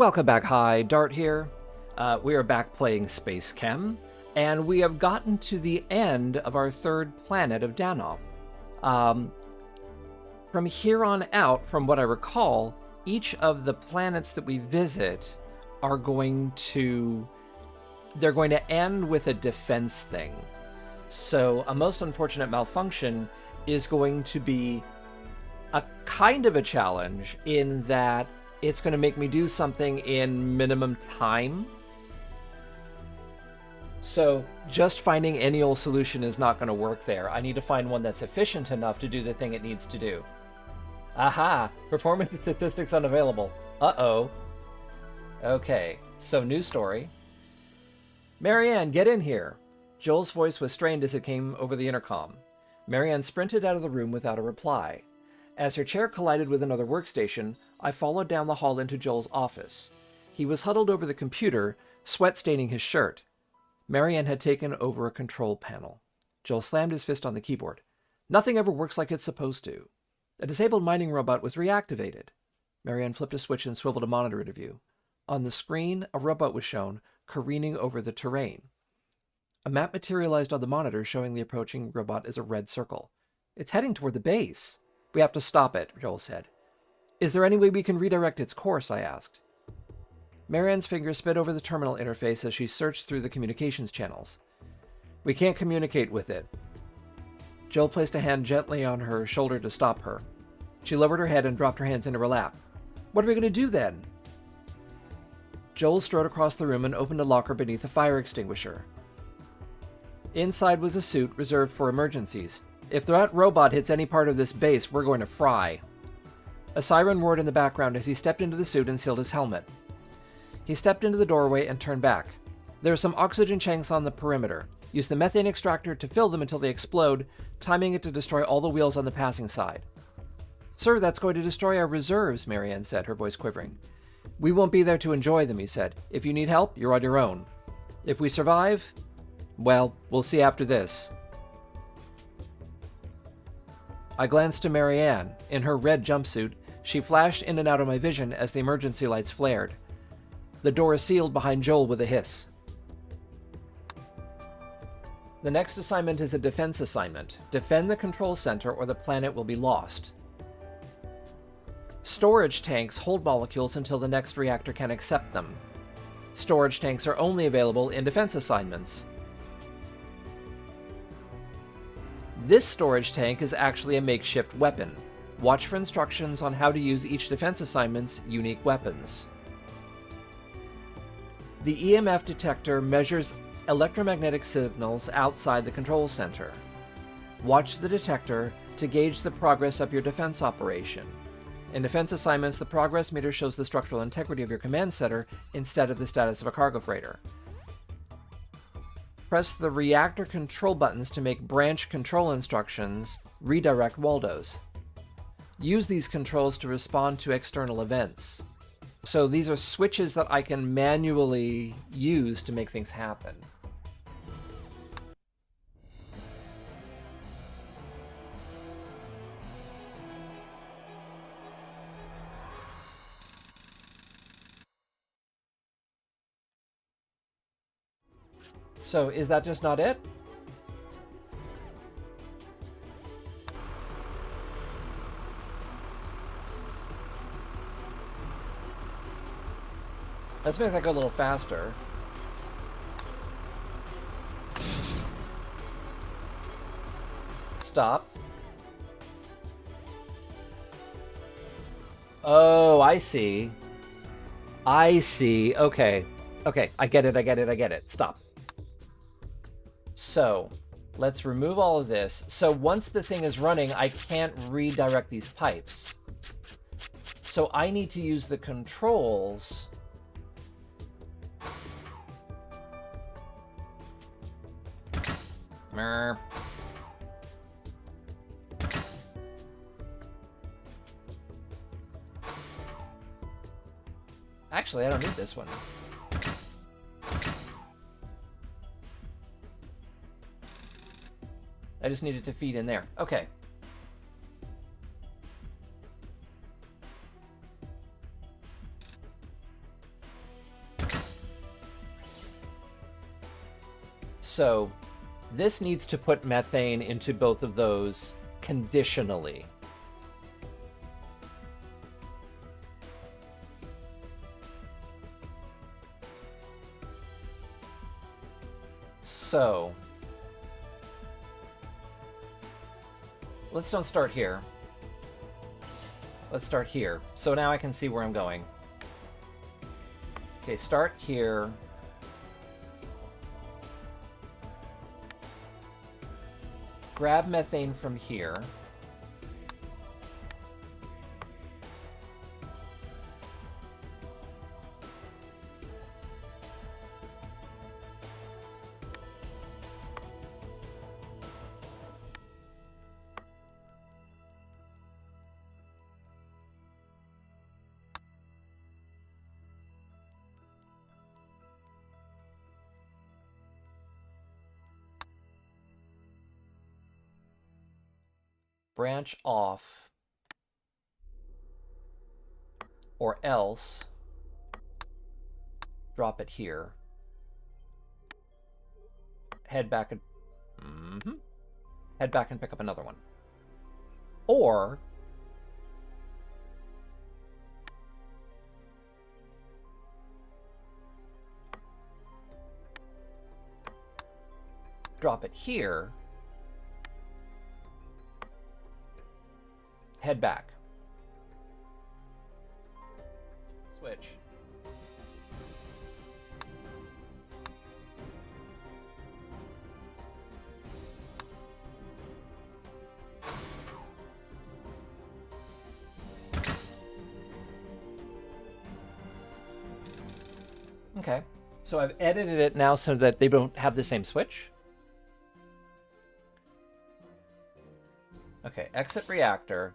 Welcome back. Hi, Dart here. We are back playing SpaceChem, and we have gotten to the end of our third planet of Danoth. From here on out, from what I recall, each of the planets that we visit are going to end with a defense thing. So a most unfortunate malfunction is going to be a kind of a challenge in that it's going to make me do something in minimum time. So just finding any old solution is not going to work there. I need to find one that's efficient enough to do the thing it needs to do. Aha! Performance statistics unavailable. Uh-oh. Okay, so new story. Marianne, get in here. Joel's voice was strained as it came over the intercom. Marianne sprinted out of the room without a reply. As her chair collided with another workstation, I followed down the hall into Joel's office. He was huddled over the computer, sweat staining his shirt. Marianne had taken over a control panel. Joel slammed his fist on the keyboard. Nothing ever works like it's supposed to. A disabled mining robot was reactivated. Marianne flipped a switch and swiveled a monitor into view. On the screen, a robot was shown, careening over the terrain. A map materialized on the monitor, showing the approaching robot as a red circle. It's heading toward the base. We have to stop it, Joel said. Is there any way we can redirect its course? I asked. Marianne's fingers sped over the terminal interface as she searched through the communications channels. We can't communicate with it. Joel placed a hand gently on her shoulder to stop her. She lowered her head and dropped her hands into her lap. What are we going to do then? Joel strode across the room and opened a locker beneath a fire extinguisher. Inside was a suit reserved for emergencies. If that robot hits any part of this base, we're going to fry. A siren roared in the background as he stepped into the suit and sealed his helmet. He stepped into the doorway and turned back. There are some oxygen tanks on the perimeter. Use the methane extractor to fill them until they explode, timing it to destroy all the wheels on the passing side. Sir, that's going to destroy our reserves, Marianne said, her voice quivering. We won't be there to enjoy them, he said. If you need help, you're on your own. If we survive, well, we'll see after this. I glanced to Marianne. In her red jumpsuit, she flashed in and out of my vision as the emergency lights flared. The door sealed behind Joel with a hiss. The next assignment is a defense assignment. Defend the control center or the planet will be lost. Storage tanks hold molecules until the next reactor can accept them. Storage tanks are only available in defense assignments. This storage tank is actually a makeshift weapon. Watch for instructions on how to use each defense assignment's unique weapons. The EMF detector measures electromagnetic signals outside the control center. Watch the detector to gauge the progress of your defense operation. In defense assignments, the progress meter shows the structural integrity of your command center instead of the status of a cargo freighter. Press the reactor control buttons to make branch control instructions redirect Waldos. Use these controls to respond to external events. So these are switches that I can manually use to make things happen. So, is that just not it? Let's make that go a little faster. Stop. Oh, I see. I see. Okay. Okay, I get it. Stop. So, let's remove all of this. So once the thing is running, I can't redirect these pipes. So I need to use the controls. Mer. Actually, I don't need this one. I just needed to feed in there. Okay. So this needs to put methane into both of those conditionally. So let's don't start here. Let's start here. So now I can see where I'm going. Okay, start here. Grab methane from here. Branch off, or else drop it here. Head back and head back and pick up another one. Or drop it here. Head back. Switch. Okay, so I've edited it now so that they don't have the same switch. Okay, exit reactor.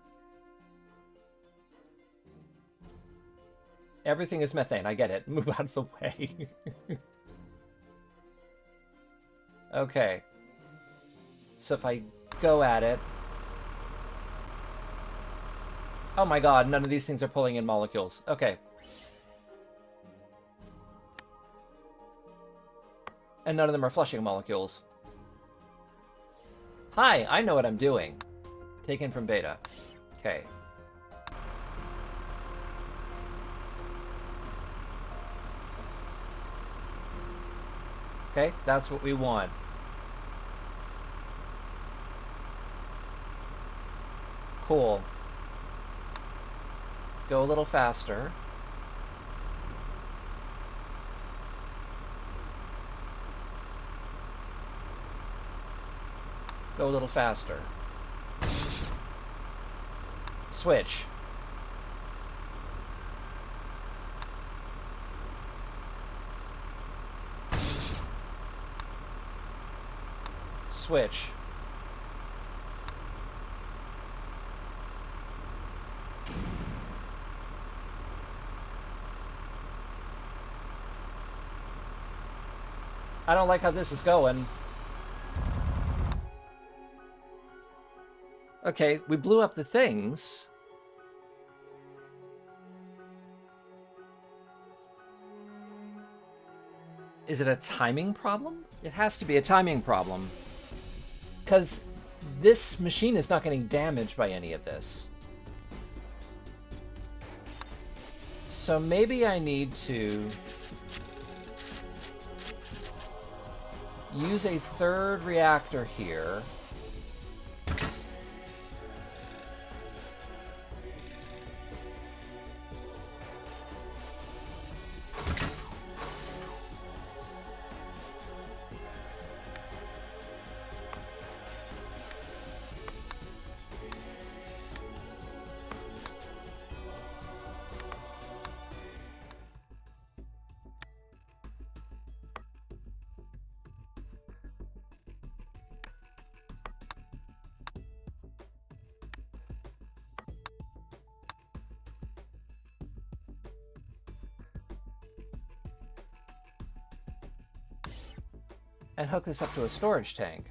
Everything is methane, I get it. Move out of the way. Okay. So if I go at it... Oh my god, none of these things are pulling in molecules. Okay. And none of them are flushing molecules. Hi, I know what I'm doing. Taken from beta. Okay. Okay, that's what we want. Cool. Go a little faster. Go a little faster. Switch. Switch. I don't like how this is going. Okay, we blew up the things. Is it a timing problem? It has to be a timing problem. Because this machine is not getting damaged by any of this. So maybe I need to use a third reactor here. And hook this up to a storage tank.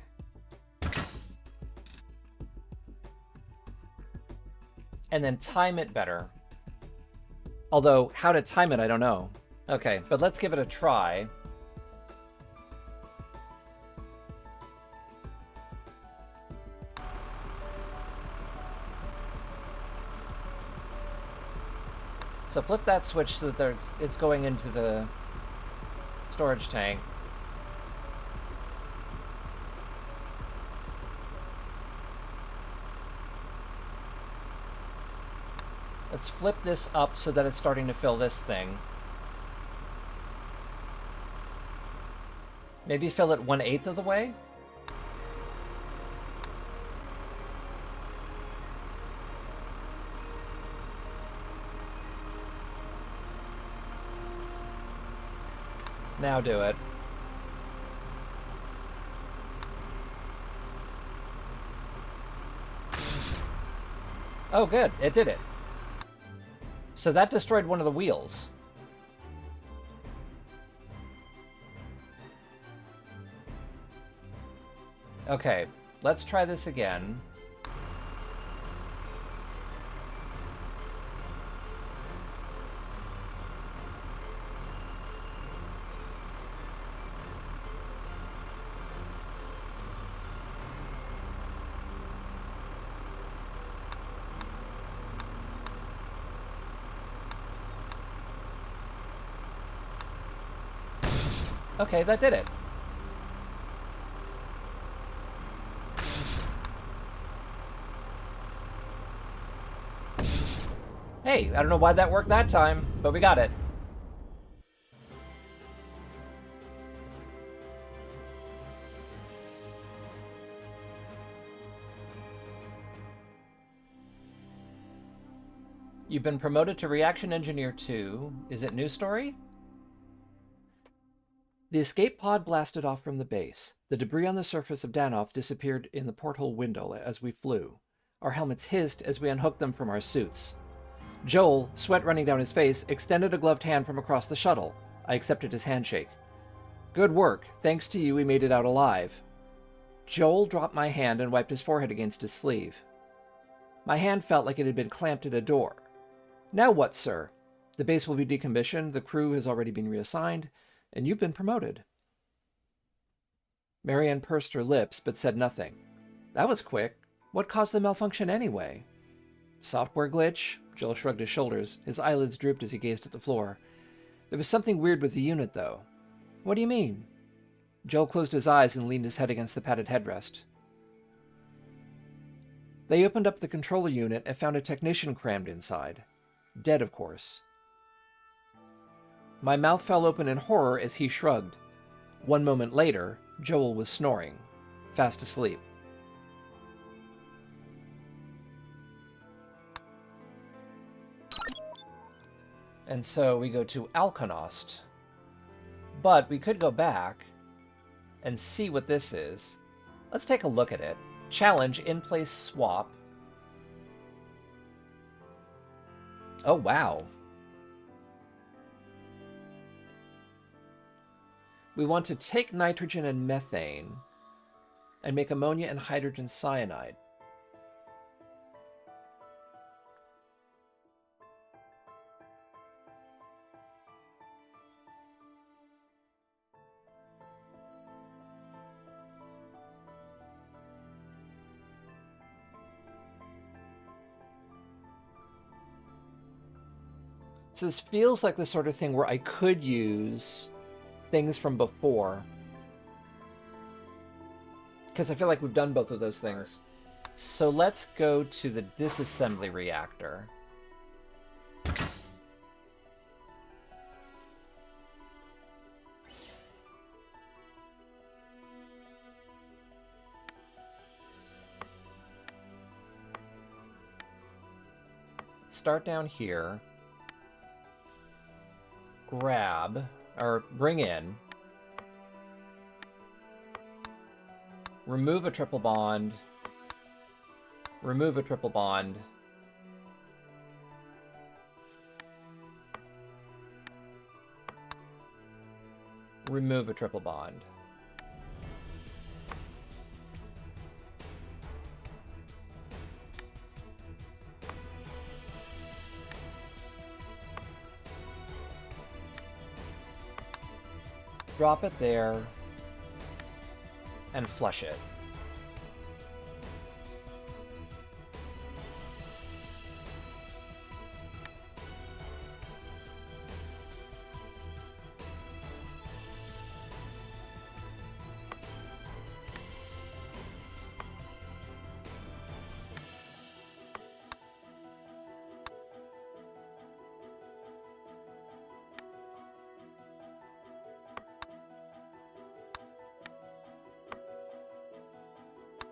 And then time it better. Although, how to time it, I don't know. Okay, but let's give it a try. So flip that switch so that it's going into the storage tank. Let's flip this up so that it's starting to fill this thing. Maybe fill it 1/8 of the way? Now do it. Oh, good. It did it. So that destroyed one of the wheels. Okay, let's try this again. Okay, that did it. Hey, I don't know why that worked that time, but we got it. You've been promoted to Reaction Engineer 2. Is it news story? The escape pod blasted off from the base. The debris on the surface of Danoth disappeared in the porthole window as we flew. Our helmets hissed as we unhooked them from our suits. Joel, sweat running down his face, extended a gloved hand from across the shuttle. I accepted his handshake. Good work. Thanks to you, we made it out alive. Joel dropped my hand and wiped his forehead against his sleeve. My hand felt like it had been clamped at a door. Now what, sir? The base will be decommissioned, the crew has already been reassigned, and you've been promoted. Marianne pursed her lips, but said nothing. That was quick. What caused the malfunction anyway? Software glitch? Joel shrugged his shoulders. His eyelids drooped as he gazed at the floor. There was something weird with the unit, though. What do you mean? Joel closed his eyes and leaned his head against the padded headrest. They opened up the controller unit and found a technician crammed inside. Dead, of course. My mouth fell open in horror as he shrugged. 1 moment later, Joel was snoring, fast asleep. And so we go to Alkonost. But we could go back and see what this is. Let's take a look at it. Challenge, in-place swap. Oh, wow. We want to take nitrogen and methane and make ammonia and hydrogen cyanide. So this feels like the sort of thing where I could use things from before. Because I feel like we've done both of those things. So let's go to the disassembly reactor. Start down here. Grab, or bring in, remove a triple bond, remove a triple bond, remove a triple bond. Drop it there, and flush it.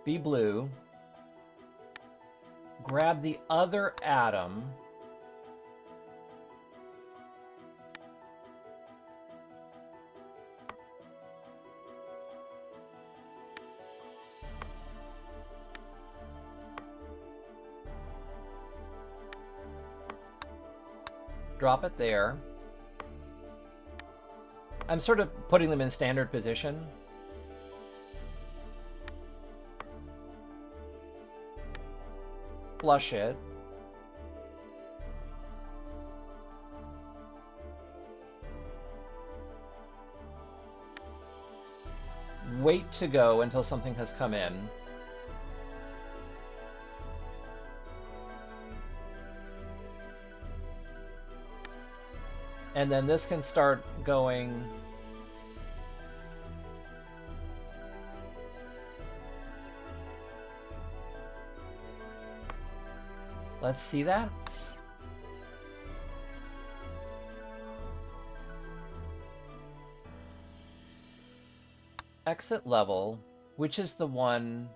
Be blue. Grab the other atom. Drop it there. I'm sort of putting them in standard position. Flush it. Wait to go until something has come in. And then this can start going. Let's see that. Exit level, which is the one?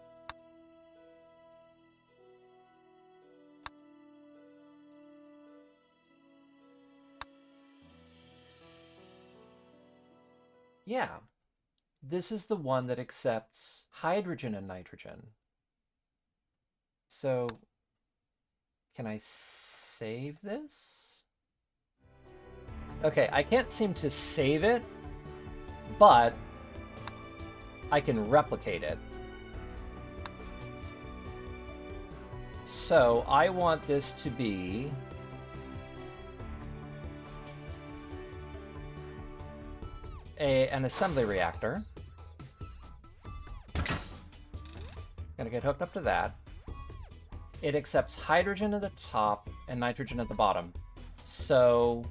Yeah, this is the one that accepts hydrogen and nitrogen. So, can I save this? Okay, I can't seem to save it, but I can replicate it. So, I want this to be an assembly reactor. Gonna get hooked up to that. It accepts hydrogen at the top and nitrogen at the bottom. So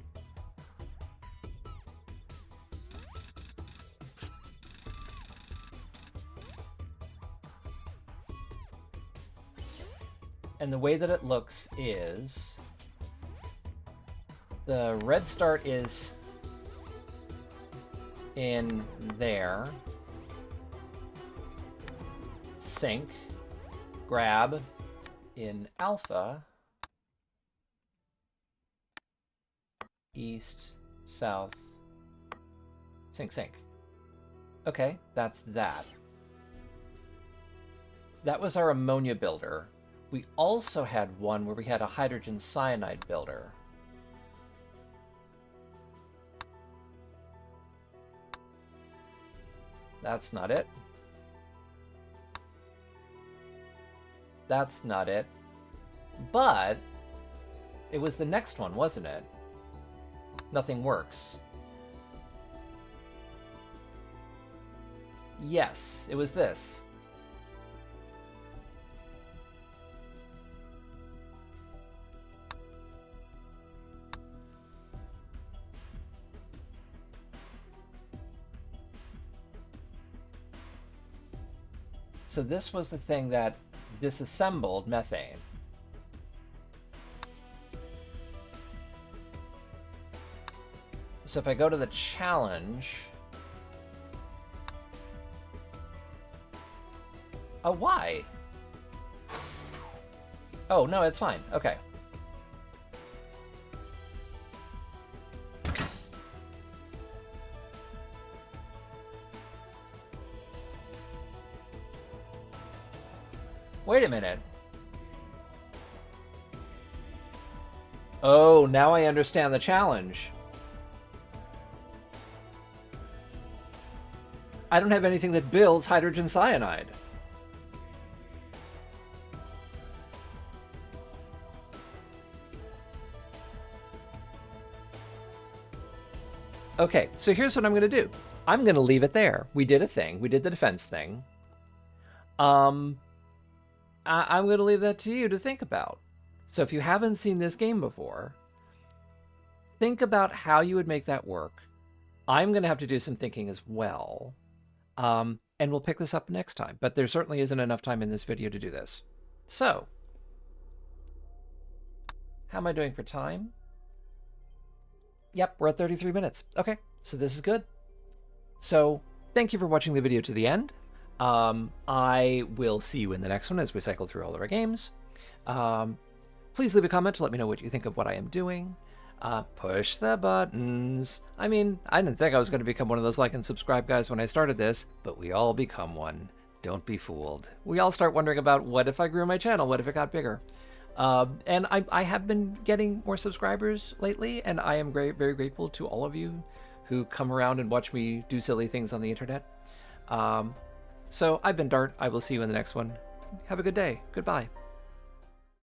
and the way that it looks is the red start is in there. Sync, grab in alpha, east, south, sync, sync. Okay, that's that. That was our ammonia builder. We also had one where we had a hydrogen cyanide builder. That's not it. That's not it. But it was the next one, wasn't it? Nothing works. Yes, it was this. So this was the thing that disassembled methane. So if I go to the challenge... Oh, why? Oh, no, it's fine. Okay. Wait a minute. Oh, now I understand the challenge. I don't have anything that builds hydrogen cyanide. Okay, so here's what I'm going to do. I'm going to leave it there. We did a thing. We did the defense thing. I'm going to leave that to you to think about. So if you haven't seen this game before, think about how you would make that work. I'm going to have to do some thinking as well. And we'll pick this up next time. But there certainly isn't enough time in this video to do this. So, how am I doing for time? Yep, we're at 33 minutes. Okay, so this is good. So, thank you for watching the video to the end. I will see you in the next one as we cycle through all of our games. Please leave a comment to let me know what you think of what I am doing. Push the buttons. I mean, I didn't think I was going to become one of those like and subscribe guys when I started this, but we all become one. Don't be fooled. We all start wondering about, what if I grew my channel? What if it got bigger? And I have been getting more subscribers lately, and I am very grateful to all of you who come around and watch me do silly things on the internet. So I've been Dart. I will see you in the next one. Have a good day. Goodbye.